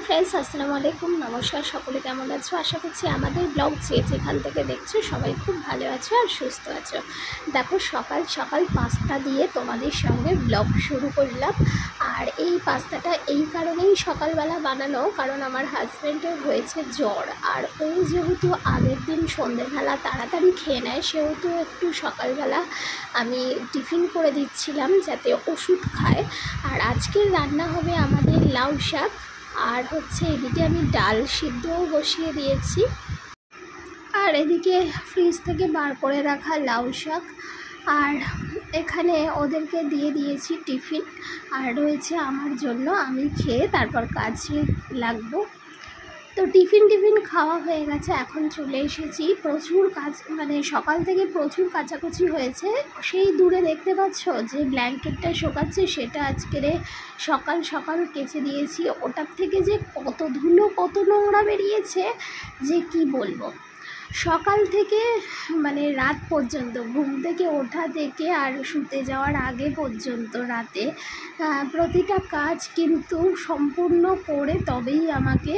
Friends আসসালামু আলাইকুম নমস্কার সকলে কেমন আছো আশা করছি আমাদের ব্লগ যেখান থেকে দেখছো সবাই খুব ভালো আছো আর সুস্থ আছো। দেখো সকাল সকাল পাস্তা দিয়ে তোমাদের সঙ্গে ব্লগ শুরু করলাম। আর এই পাস্তাটা এই কারণেই সকালবেলা বানানো, কারণ আমার হাজব্যান্ডের হয়েছে জ্বর, আর ও যেহেতু আগের দিন সন্ধ্যেবেলা তাড়াতাড়ি খেয়ে নেয় সেহেতু একটু সকালবেলা আমি টিফিন করে দিচ্ছিলাম যাতে ওষুধ খায়। আর আজকের রান্না হবে আমাদের লাউ শাক, আর হচ্ছে এদিকে আমি ডাল সিদ্ধও বসিয়ে দিয়েছি, আর এদিকে ফ্রিজ থেকে বার করে রাখা লাউ শাক, আর এখানে ওদেরকে দিয়ে দিয়েছি টিফিন, আর রয়েছে আমার জন্য, আমি খেয়ে তারপর কাজে লাগবো। তো টিফিন খাওয়া হয়ে গেছে, এখন চলে এসেছি। প্রচুর কাজ, মানে সকাল থেকে প্রচুর কাচাকুচি হয়েছে। সেই দূরে দেখতে পাচ্ছ যে ব্ল্যাঙ্কেটটা শোকাচ্ছে, সেটা আজকের সকাল সকাল কেচে দিয়েছি। ওটার থেকে যে কত ধুলো কত নোংরা বেরিয়েছে যে কি বলবো। সকাল থেকে মানে রাত পর্যন্ত, ঘুম থেকে ওঠা থেকে আর শুতে যাওয়ার আগে পর্যন্ত রাতে প্রতিটা কাজ কিন্তু সম্পূর্ণ করে তবেই আমাকে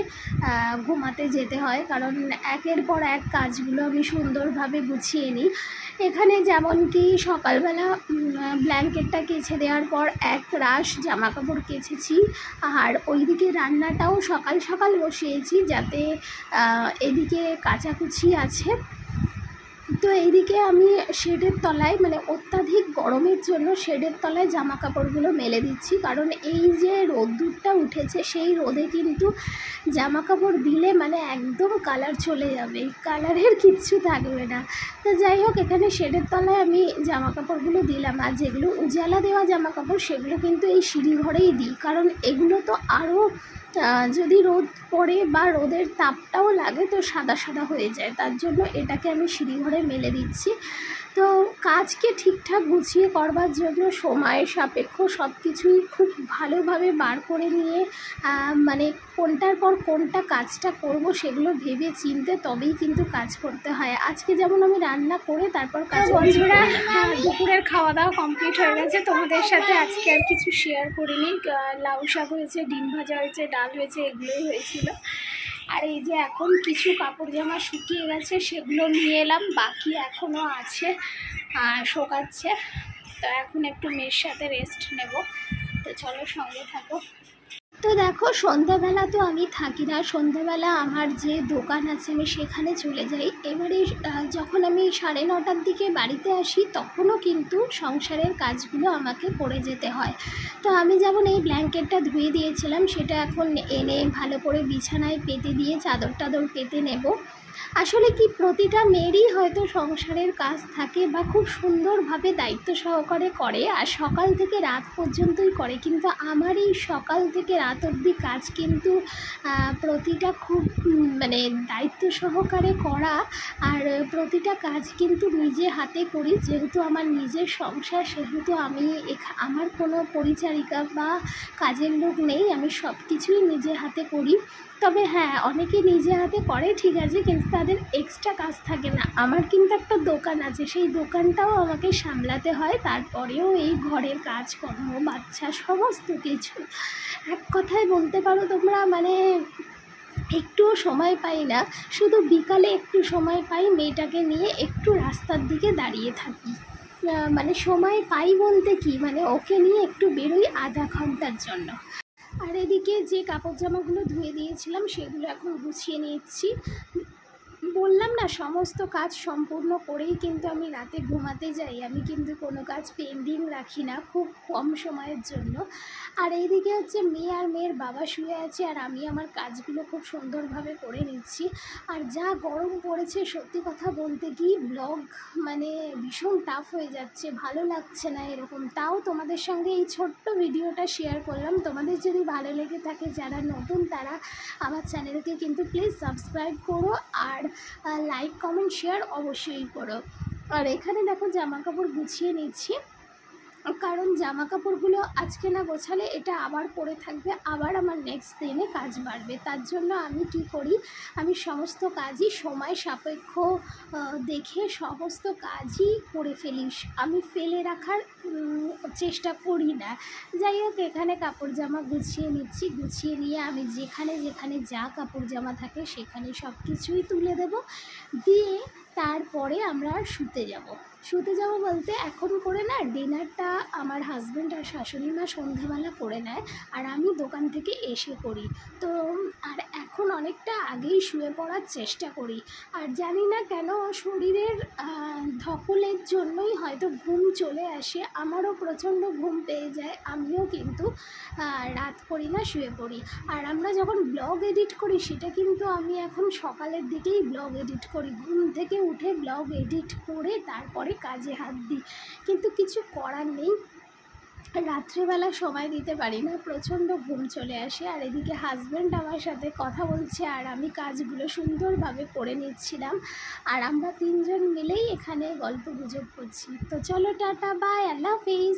ঘুমাতে যেতে হয়, কারণ একের পর এক কাজগুলো আমি সুন্দরভাবে গুছিয়ে নিই। এখানে যেমন কি সকালবেলা ব্ল্যাঙ্কেটটা কেচে দেওয়ার পর এক রাশ জামা কাপড় কেচেছি, আর ওইদিকে রান্নাটাও সকাল সকাল বসিয়েছি যাতে এদিকে কাচাকুচি আছে। তো এইদিকে আমি শেডের তলায়, মানে অত্যাধিক গরমের জন্য শেডের তলায় জামা কাপড়গুলো মেলে দিচ্ছি, কারণ এই যে রোদ্দুরটা উঠেছে সেই রোদে কিন্তু জামা কাপড় দিলে মানে একদম কালার চলে যাবে, কালারের কিচ্ছু থাকবে না। তো যাই হোক, এখানে শেডের তলায় আমি জামা কাপড়গুলো দিলাম, আর যেগুলো উজালা দেওয়া জামা কাপড় সেগুলো কিন্তু এই সিঁড়ি ঘরেই দিই, কারণ এগুলো তো আরও যদি রোদ পড়ে বা রোদের তাপটাও লাগে তো সাদা সাদা হয়ে যায়, তার জন্য এটাকে আমি সিঁড়ি ঘরে মেলে দিচ্ছি। তো কাজকে ঠিকঠাক গুছিয়ে করবার জন্য সময় সাপেক্ষ সব কিছুই খুব ভালোভাবে বার করে নিয়ে মানে কোনটার পর কোনটা কাজটা করব সেগুলো ভেবে চিনতে তবেই কিন্তু কাজ করতে হয়। আজকে যেমন আমি রান্না করে তারপর কাজ বন্ধুরা, দুপুরের খাওয়া দাওয়া কমপ্লিট হয়ে গেছে। তোমাদের সাথে আজকে আর কিছু শেয়ার করিনি। লাউ শাক হয়েছে, ডিম ভাজা হয়েছে, ডাল হয়েছে, এগুলোই হয়েছিল। আর এই যে এখন কিছু কাপড় জামা শুকিয়ে গেছে সেগুলো নিয়ে এলাম, বাকি এখনও আছে শোকাচ্ছে। তো এখন একটু মেয়ের সাথে রেস্ট নেব, তো চলো সঙ্গে থাকো। তো দেখো সন্ধ্যাবেলা তো আমি থাকি না, সন্ধ্যাবেলা আমার যে দোকান আছে আমি সেখানে চলে যাই। এবারে যখন আমি 9:30টার দিকে বাড়িতে আসি তখনও কিন্তু সংসারের কাজগুলো আমাকে করে যেতে হয়। তো আমি যেমন এই ব্ল্যাঙ্কেটটা ধুয়ে দিয়েছিলাম সেটা এখন এনে ভালো করে বিছানায় পেতে দিয়ে চাদর টাদর পেতে নেব। আসলে কি প্রতিটা মেয়েরই হয়তো সংসারের কাজ থাকে বা খুব সুন্দরভাবে দায়িত্ব সহকারে করে, আর সকাল থেকে রাত পর্যন্তই করে, কিন্তু আমার এই সকাল থেকে রাত অবধি কাজ কিন্তু প্রতিটা খুব মানে দায়িত্ব সহকারে করা, আর প্রতিটা কাজ কিন্তু নিজে হাতে করি। যেহেতু আমার নিজের সংসার সেহেতু আমি আমার কোনো পরিচারিকা বা কাজের লোক নেই, আমি সব কিছুই নিজে হাতে করি। তবে হ্যাঁ, অনেকে নিজে হাতে করে ঠিক আছে, কিন্তু তাদের এক্সট্রা কাজ থাকে না। আমার কিন্তু একটা দোকান আছে, সেই দোকানটাও আমাকে সামলাতে হয়, তারপরেও এই ঘরের কাজকর্ম, বাচ্চা, সমস্ত কিছু। এক কথায় বলতে পারো তোমরা, মানে একটুও সময় পাই না, শুধু বিকালে একটু সময় পাই, মেয়েটাকে নিয়ে একটু রাস্তার দিকে দাঁড়িয়ে থাকি। মানে সময় পাই বলতে কি, মানে ওকে নিয়ে একটু বেরোই আধা ঘন্টার জন্য। আর এদিকে যে কাপড় জামাগুলো ধুয়ে দিয়েছিলাম সেগুলো এখন গুছিয়ে নিচ্ছি। বললাম না, সমস্ত কাজ সম্পূর্ণ করেই কিন্তু আমি রাতে ঘুমাতে যাই, আমি কিন্তু কোনো কাজ পেন্ডিং রাখি না খুব কম সময়ের জন্য। আর এইদিকে হচ্ছে মেয়ে আর মেয়ের বাবা শুয়ে আছে, আর আমি আমার কাজগুলো খুব সুন্দরভাবে করে নিচ্ছি। আর যা গরম পড়েছে সত্যি কথা বলতে কি ব্লগ মানে ভীষণ টাফ হয়ে যাচ্ছে, ভালো লাগছে না এরকম। তাও তোমাদের সঙ্গে এই ছোট্ট ভিডিওটা শেয়ার করলাম। তোমাদের যদি ভালো লেগে থাকে, যারা নতুন তারা আমার চ্যানেলকে কিন্তু প্লিজ সাবস্ক্রাইব করো, আর লাইক কমেন্ট শেয়ার অবশ্যই করো। আর এখানে দেখো জামা কাপড় গুছিয়ে নিচ্ছি, কারণ জামা কাপড়গুলো আজকে না গোছালে এটা আবার পরে থাকবে, আবার আমার নেক্সট দিনে কাজ বাড়বে। তার জন্য আমি কি করি, আমি সমস্ত কাজই সময় সাপেক্ষ দেখে সমস্ত কাজই করে ফেলি, আমি ফেলে রাখার চেষ্টা করি না। যাই হোক, এখানে কাপড় জামা গুছিয়ে নিচ্ছি, গুছিয়ে নিয়ে আমি যেখানে যেখানে যা কাপড় জামা থাকে সেখানে সব কিছুই তুলে দেব, দিয়ে তারপরে আমরা শুতে যাব বলতে এখন করে না, ডিনারটা আমার হাজব্যান্ড আর শাশুড়ি মা সন্ধ্যাবেলা করে নেয়, আর আমি দোকান থেকে এসে করি। তো আর এখন অনেকটা আগেই শুয়ে পড়ার চেষ্টা করি, আর জানি না কেন শরীরের ধকলের জন্যই হয়তো ঘুম চলে আসে, আমারও প্রচণ্ড ঘুম পেয়ে যায়, আমিও কিন্তু রাত করি না, শুয়ে পড়ি। আর আমরা যখন ব্লগ এডিট করি সেটা কিন্তু আমি এখন সকালের দিকেই ব্লগ এডিট করি, ঘুম থেকে উঠে ব্লগ এডিট করে তারপরে কাজে হাত দিই, কিন্তু কিছু করার নেই, রাত্রেবেলা সময় দিতে পারি না, প্রচণ্ড ঘুম চলে আসে। আর এদিকে হাজব্যান্ড আমার সাথে কথা বলছে আর আমি কাজগুলো সুন্দরভাবে করে নিচ্ছিলাম, আর আমরা তিনজন মিলেই এখানে গল্প গুজব করছি। তো চলো, টাটা, বাই, আল্লাহ হাফিজ।